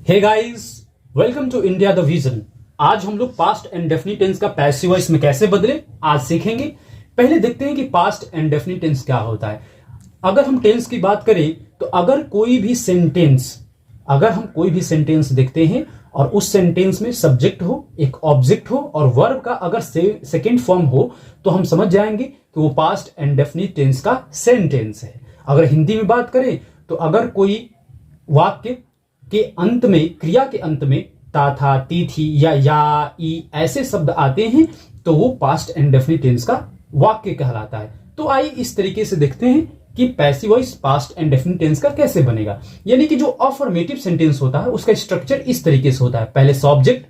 Hey guys, welcome to India the vision. आज हम लोग पास्ट एंड डेफिनिट टेंस का पैसिव वॉइस में कैसे बदले आज सीखेंगे। पहले देखते हैं कि पास्ट एंड डेफिनिट टेंस क्या होता है। अगर हम टेंस की बात करें तो अगर हम कोई भी सेंटेंस देखते हैं और उस सेंटेंस में सब्जेक्ट हो, एक ऑब्जेक्ट हो और वर्ब का अगर सेकेंड फॉर्म हो तो हम समझ जाएंगे कि वो पास्ट एंड डेफिनिट टेंस का सेंटेंस है। अगर हिंदी में बात करें तो अगर कोई वाक्य के अंत में, क्रिया के अंत में ता, था, ती, थी या, ई ऐसे शब्द आते हैं तो वो पास्ट एंड डेफिनिट टेंस का वाक्य कहलाता है। तो आइए इस तरीके से देखते हैं कि passive voice past and definite tense का कैसे बनेगा। यानी कि जो अफर्मेटिव सेंटेंस होता है उसका स्ट्रक्चर इस तरीके से होता है। पहले सब्जेक्ट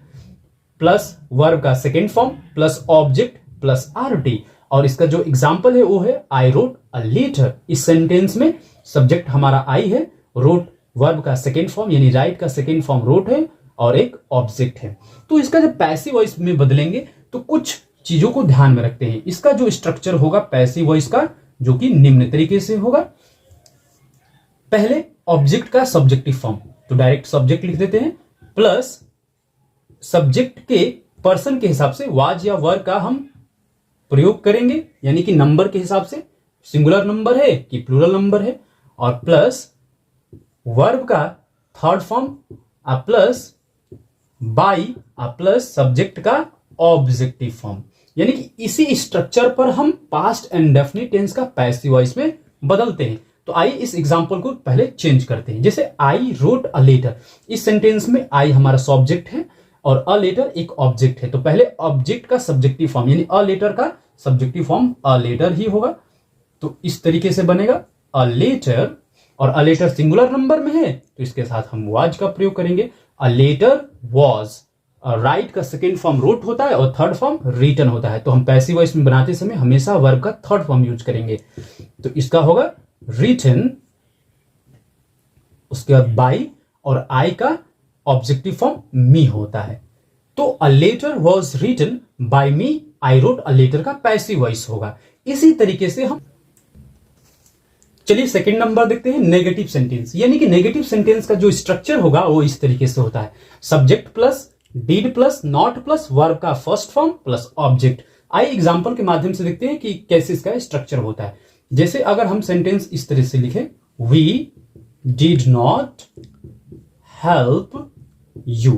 प्लस वर्ब का second form plus object plus RT, और इसका जो एग्जाम्पल है वो है आई रोट अ लेटर। इस सेंटेंस में सब्जेक्ट हमारा आई है, रोट वर्ब का सेकेंड फॉर्म यानी राइट का सेकेंड फॉर्म रोट है और एक ऑब्जेक्ट है। तो इसका जब पैसिव वॉइस में बदलेंगे तो कुछ चीजों को ध्यान में रखते हैं। इसका जो स्ट्रक्चर होगा पैसिव वॉइस का, जो कि निम्न तरीके से होगा। पहले ऑब्जेक्ट का सब्जेक्टिव फॉर्म, तो डायरेक्ट सब्जेक्ट लिख देते हैं, प्लस सब्जेक्ट के पर्सन के हिसाब से वाज या वर का हम प्रयोग करेंगे, यानी कि नंबर के हिसाब से सिंगुलर नंबर है कि प्लूरल नंबर है, और प्लस वर्ब का third form plus by plus subject का ऑब्जेक्टिव फॉर्म। यानी कि इसी स्ट्रक्चर पर हम पास्ट एंड डेफिनिट टेंस का पैसिव वॉइस में बदलते हैं। तो आइए इस एग्जांपल को पहले चेंज करते हैं। जैसे आई रोट अ लेटर, इस सेंटेंस में आई हमारा सब्जेक्ट है और अ लेटर एक ऑब्जेक्ट है। तो पहले ऑब्जेक्ट का सब्जेक्टिव फॉर्म यानी अ लेटर का सब्जेक्टिव फॉर्म अ लेटर ही होगा। तो इस तरीके से बनेगा अ लेटर, और अ लेटर सिंगुलर नंबर में है तो इसके साथ हम वाज का प्रयोग करेंगे। अ लेटर वॉज, राइट का सेकेंड फॉर्म रोट होता है और थर्ड फॉर्म रिटन होता है। तो हम पैसिव वॉइस में बनाते समय हमेशा वर्ब का थर्ड फॉर्म यूज करेंगे। तो इसका होगा रिटन, उसके बाद बाई, और आई का ऑब्जेक्टिव फॉर्म मी होता है। तो a letter was written by me, I wrote a letter का पैसिव वॉइस होगा। इसी तरीके से हम चलिए सेकंड नंबर देखते हैं, नेगेटिव सेंटेंस। यानी कि नेगेटिव सेंटेंस का जो स्ट्रक्चर होगा वो इस तरीके से होता है। Subject plus did plus not plus verb का फर्स्ट फॉर्म प्लस ऑब्जेक्ट। आइए एग्जांपल के माध्यम से देखते हैं कि कैसे इसका स्ट्रक्चर होता है। जैसे अगर हम सेंटेंस इस तरह से लिखें, we did not help you,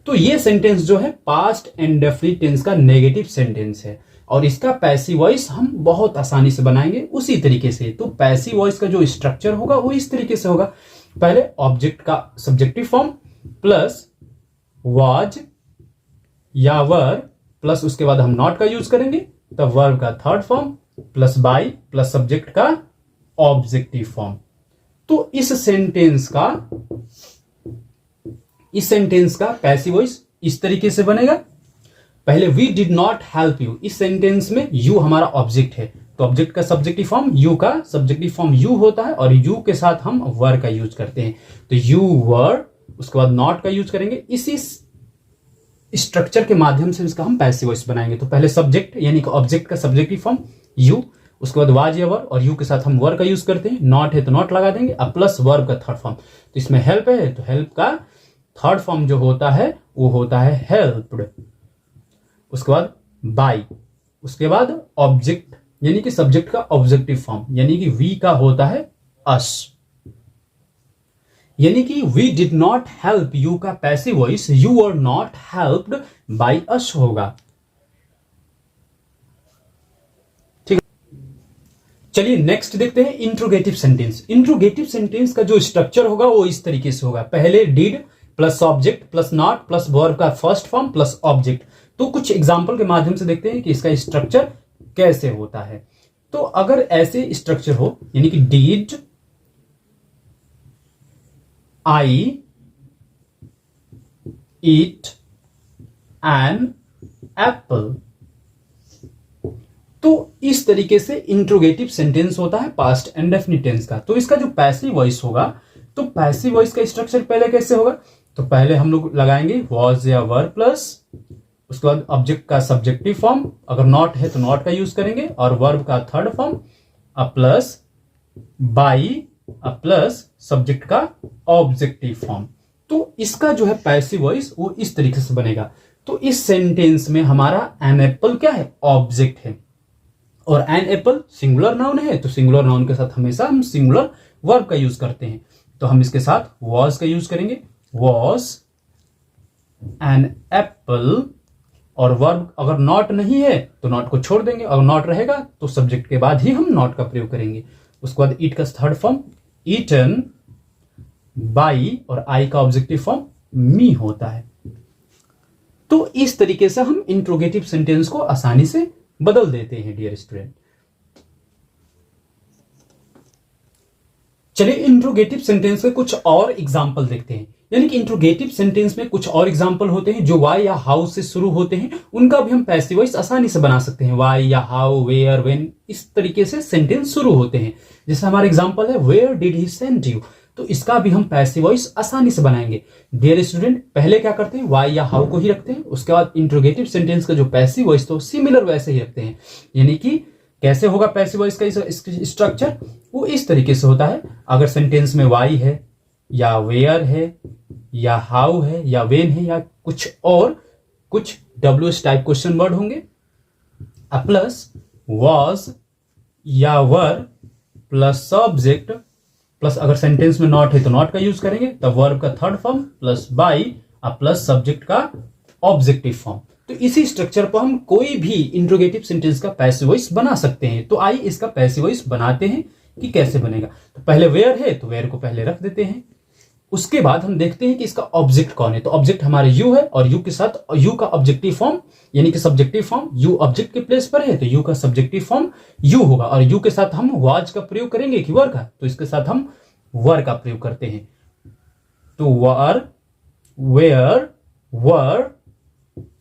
तो ये सेंटेंस जो है पास्ट एंड डेफिनिट टेंस का नेगेटिव सेंटेंस है और इसका पैसिव वॉइस हम बहुत आसानी से बनाएंगे उसी तरीके से। तो पैसिव वॉइस का जो स्ट्रक्चर होगा वो इस तरीके से होगा। पहले ऑब्जेक्ट का सब्जेक्टिव फॉर्म प्लस वाज या वर, प्लस उसके बाद हम नॉट का यूज करेंगे, तब वर्ब का third form plus by plus subject का ऑब्जेक्टिव फॉर्म। तो इस सेंटेंस का पैसिव वॉइस इस तरीके से बनेगा। पहले we did not help you, इस सेंटेंस में यू हमारा ऑब्जेक्ट है तो ऑब्जेक्ट का सब्जेक्टिव फॉर्म यू का सब्जेक्टिव फॉर्म यू होता है और यू के साथ हम वर का यूज करते हैं। तो यू वर, उसके बाद नॉट का यूज करेंगे। इसी स्ट्रक्चर के माध्यम से इसका हम पैसिव वॉइस बनाएंगे। तो पहले सब्जेक्ट यानी कि ऑब्जेक्ट का सब्जेक्टिव फॉर्म यू, उसके बाद वाज या वर, और यू के साथ हम वर का यूज करते हैं। नॉट है तो नॉट लगा देंगे, अब प्लस वर्ब का थर्ड फॉर्म। तो इसमें हेल्प है तो हेल्प का थर्ड फॉर्म जो होता है वो होता है हेल्प्ड। उसके बाद बाई, उसके बाद ऑब्जेक्ट यानी कि सब्जेक्ट का ऑब्जेक्टिव फॉर्म यानी कि वी का होता है अस। यानी कि we did not help you का passive voice you were not helped by us होगा। ठीक है, चलिए नेक्स्ट देखते हैं इंट्रोगेटिव सेंटेंस। इंट्रोगेटिव सेंटेंस का जो स्ट्रक्चर होगा वो इस तरीके से होगा। पहले did plus object plus not plus verb का फर्स्ट फॉर्म प्लस ऑब्जेक्ट। तो कुछ एग्जाम्पल के माध्यम से देखते हैं कि इसका स्ट्रक्चर कैसे होता है। तो अगर ऐसे स्ट्रक्चर हो यानी कि did I eat an apple, तो इस तरीके से इंट्रोगेटिव सेंटेंस होता है पास्ट एंड डेफिनिट टेंस का। तो इसका जो पैसिव वॉइस होगा, तो पैसिव वॉइस का स्ट्रक्चर पहले कैसे होगा, तो पहले हम लोग लगाएंगे वॉज या वर प्लस, उसके बाद ऑब्जेक्ट का सब्जेक्टिव फॉर्म, अगर नॉट है तो नॉट का यूज करेंगे, और वर्ब का third form plus by plus subject का ऑब्जेक्टिव फॉर्म। तो इसका जो है पैसिव वॉइस वो इस तरीके से बनेगा। तो इस सेंटेंस में हमारा एन एप्पल क्या है, ऑब्जेक्ट है, और एन एप्पल सिंगुलर नाउन है, तो सिंगुलर नाउन के साथ हमेशा हम सिंगुलर वर्ब का यूज करते हैं। तो हम इसके साथ वॉज का यूज करेंगे, वॉज एन एप्पल, और वर्ब अगर नॉट नहीं है तो नॉट को छोड़ देंगे, अगर नॉट रहेगा तो सब्जेक्ट के बाद ही हम नॉट का प्रयोग करेंगे। उसके बाद ईट का थर्ड फॉर्म ईटन बाई, और आई का ऑब्जेक्टिव फॉर्म मी होता है। तो इस तरीके से हम इंट्रोगेटिव सेंटेंस को आसानी से बदल देते हैं डियर स्टूडेंट। चलिए इंट्रोगेटिव सेंटेंस के कुछ और एग्जाम्पल देखते हैं। यानी कि इंट्रोगेटिव सेंटेंस में कुछ और एग्जाम्पल होते हैं जो वाई या हाउ से शुरू होते हैं, उनका भी हम पैसिव वॉइस आसानी से बना सकते हैं। वाई या हाउ, वेयर, व्हेन, इस तरीके से सेंटेंस शुरू होते हैं। जैसे हमारा एग्जाम्पल है where did he send you, तो इसका भी हम पैसिव वॉइस आसानी से बनाएंगे। डियर स्टूडेंट, पहले क्या करते हैं, वाई या हाउ को ही रखते हैं, उसके बाद इंट्रोगेटिव सेंटेंस का जो पैसिव वॉइस तो सिमिलर वैसे ही रखते हैं। यानी कि कैसे होगा पैसिव वॉइस का स्ट्रक्चर, वो इस तरीके से होता है। अगर सेंटेंस में वाई है या वेयर है या हाउ है या वेन है या कुछ और कुछ डब्ल्यूएस टाइप क्वेश्चन वर्ड होंगे, प्लस वॉज या वर प्लस सब्जेक्ट, प्लस अगर सेंटेंस में नॉट है तो नॉट का यूज करेंगे, तब वर्ब का third form plus by plus subject का ऑब्जेक्टिव फॉर्म। तो इसी स्ट्रक्चर पर हम कोई भी इंट्रोगेटिव सेंटेंस का पैसिव वॉइस बना सकते हैं। तो आइए इसका पैसिव वॉइस बनाते हैं कि कैसे बनेगा। तो पहले वेयर है तो वेयर को पहले रख देते हैं, उसके बाद हम देखते हैं कि इसका ऑब्जेक्ट कौन है। तो ऑब्जेक्ट हमारे यू है, और यू के साथ यू का ऑब्जेक्टिव फॉर्म यानी कि सब्जेक्टिव फॉर्म, यू ऑब्जेक्ट के प्लेस पर है तो यू का सब्जेक्टिव फॉर्म यू होगा, और यू के साथ हम वाज का प्रयोग करेंगे कि वर का, तो इसके साथ हम वर का प्रयोग करते हैं। तो वर, वेयर, वर,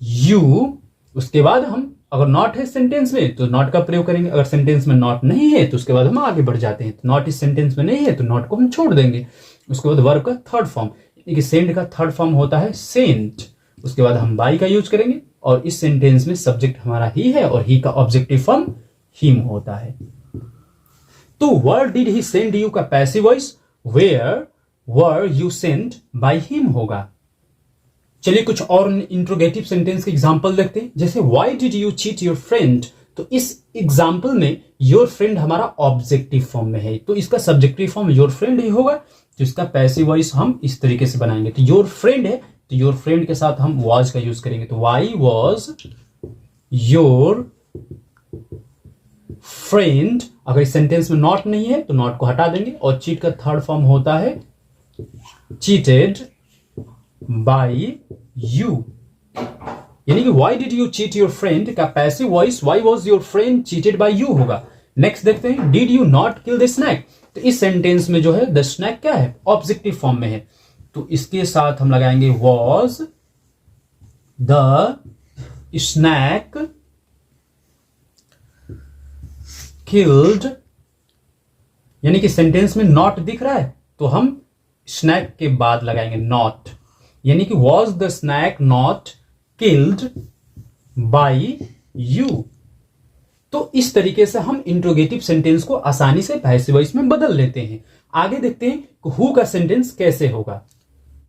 यू। उसके बाद हम अगर नॉट है सेंटेंस में तो नॉट का प्रयोग करेंगे, अगर सेंटेंस में नॉट नहीं है तो उसके बाद हम आगे बढ़ जाते हैं। तो नॉट इस सेंटेंस में नहीं है तो नॉट को हम छोड़ देंगे। उसके बाद वर्ब का थर्ड फॉर्म यानी कि सेंड का थर्ड फॉर्म होता है सेंट। उसके बाद हम बाई का यूज करेंगे, और इस सेंटेंस में सब्जेक्ट हमारा ही है और ही का ऑब्जेक्टिव फॉर्म हिम होता है। तो where did he send you का passive voice where were you sent by him होगा। चलिए कुछ और इंट्रोगेटिव सेंटेंस के एग्जांपल देखते हैं। जैसे why did you cheat your friend, तो इस एग्जांपल में योर फ्रेंड हमारा ऑब्जेक्टिव फॉर्म में है, तो इसका सब्जेक्टिव फॉर्म योर फ्रेंड ही होगा। तो इसका पैसिव वॉइस हम इस तरीके से बनाएंगे। तो योर फ्रेंड है तो योर फ्रेंड के साथ हम वाज का यूज करेंगे। तो वाई वॉज योर फ्रेंड, अगर इस सेंटेंस में नॉट नहीं है तो नॉट को हटा देंगे, और चीट का थर्ड फॉर्म होता है चीटेड बाय यू। यानी कि why did you cheat your friend का passive voice why was your friend cheated by you होगा। नेक्स्ट देखते हैं did you not kill the snake, तो इस सेंटेंस में जो है द स्नैक क्या है, ऑब्जेक्टिव फॉर्म में है, तो इसके साथ हम लगाएंगे वाज द स्नैक किल्ड। यानी कि सेंटेंस में नॉट दिख रहा है तो हम स्नैक के बाद लगाएंगे नॉट, यानी कि was the snake not killed by you. तो इस तरीके से हम इंट्रोगेटिव सेंटेंस को आसानी से पैसिव वॉइस में बदल लेते हैं। आगे देखते हैं कि हु का सेंटेंस कैसे होगा।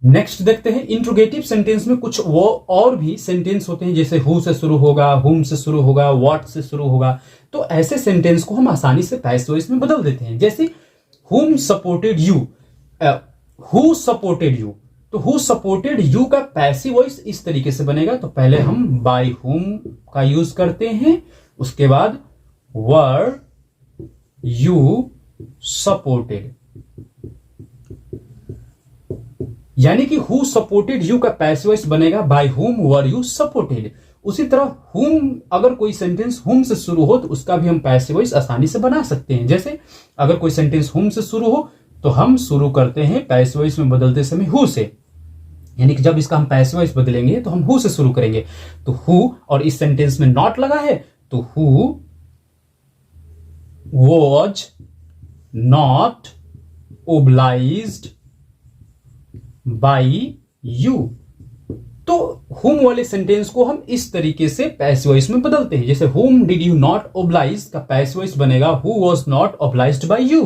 नेक्स्ट देखते हैं इंट्रोगेटिव सेंटेंस में कुछ वो और भी सेंटेंस होते हैं, जैसे हु से शुरू होगा, हुम से शुरू होगा, व्हाट से शुरू होगा। तो ऐसे सेंटेंस को हम आसानी से पैसिव वॉइस में बदल देते हैं। जैसे हुम supported you, who supported you, तो हु सपोर्टेड यू का पैसिव वॉइस इस तरीके से बनेगा। तो पहले हम बाय हुम का यूज करते हैं, उसके बाद वर यू सपोर्टेड, यानी कि हु सपोर्टेड यू का पैसिव वॉइस बनेगा by whom were you supported. उसी तरह हुम, अगर कोई सेंटेंस हुम से शुरू हो तो उसका भी हम पैसिव वॉइस आसानी से बना सकते हैं। जैसे अगर कोई सेंटेंस हुम से शुरू हो तो हम शुरू करते हैं पैसिव वॉइस में बदलते समय हु से, यानी कि जब इसका हम पैसिव वॉइस बदलेंगे तो हम हु से शुरू करेंगे। तो हु, और इस सेंटेंस में नॉट लगा है तो who was not obliged by you. तो हुम वाले सेंटेंस को हम इस तरीके से पैसिव वॉइस में बदलते हैं। जैसे whom did you not oblige का पैसिव वॉइस बनेगा who was not obliged by you.